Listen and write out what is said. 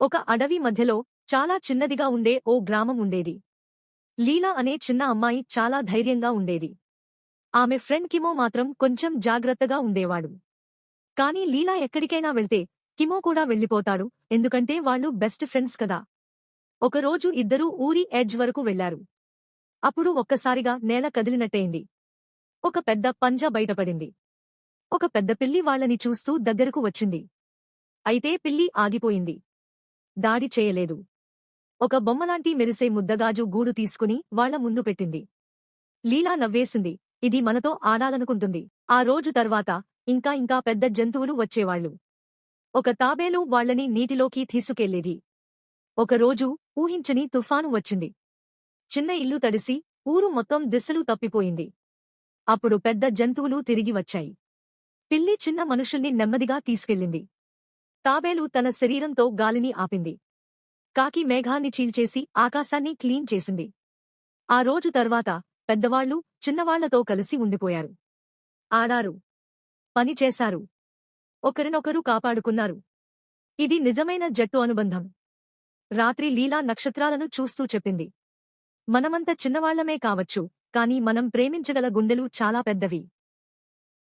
ఒక అడవి మధ్యలో చాలా చిన్నదిగా ఉండే ఓ గ్రామం ఉండేది. లీలా అనే చిన్న అమ్మాయి చాలా ధైర్యంగా ఉండేది. ఆమె ఫ్రెండ్ కిమో మాత్రం కొంచెం జాగ్రత్తగా ఉండేవాడు. కానీ లీలా ఎక్కడికైనా వెళ్తే కిమో కూడా వెళ్ళిపోతాడు, ఎందుకంటే వాళ్ళు బెస్ట్ ఫ్రెండ్స్ కదా. ఒకరోజు ఇద్దరూ ఊరి ఎడ్జ్ వరకు వెళ్లారు. అప్పుడు ఒక్కసారిగా నేల కదిలినట్టయింది. ఒక పెద్ద పంజా బయటపడింది. ఒక పెద్ద పిల్లి వాళ్ళని చూస్తూ దగ్గరకు వచ్చింది. అయితే పిల్లి ఆగిపోయింది. దాడి చేయలేదు. ఒక బొమ్మలాంటి మెరిసే ముద్దగాజు గూడు తీసుకుని వాళ్ల ముందు పెట్టింది. లీలా నవ్వేసింది. ఇది మనతో ఆడాలనుకుంటుంది. ఆ రోజు తర్వాత ఇంకా పెద్ద జంతువులు వచ్చేవాళ్లు. ఒక తాబేలు వాళ్లని నీటిలోకి తీసుకెళ్లేది. ఒకరోజు ఊహించని తుఫాను వచ్చింది. చిన్న ఇల్లు తడిసి ఊరు మొత్తం దిశలు తప్పిపోయింది. అప్పుడు పెద్ద జంతువులు తిరిగి వచ్చాయి. పిల్లి చిన్న మనుషుల్ని నెమ్మదిగా తీసుకెళ్ళింది. తాబేలు తన శరీరంతో గాలిని ఆపింది. కాకి మేఘాన్ని చీల్చేసి ఆకాశాన్ని క్లీన్ చేసింది. ఆ రోజు తర్వాత పెద్దవాళ్లు చిన్నవాళ్లతో కలిసి ఉండిపోయారు. ఆడారు, పని చేశారు, ఒకరినొకరు కాపాడుకున్నారు. ఇది నిజమైన జట్టు అనుబంధం. రాత్రి లీలా నక్షత్రాలను చూస్తూ చెప్పింది, మనమంత చిన్నవాళ్లమే కావచ్చు, కానీ మనం ప్రేమించగల గుండెలు చాలా పెద్దవి.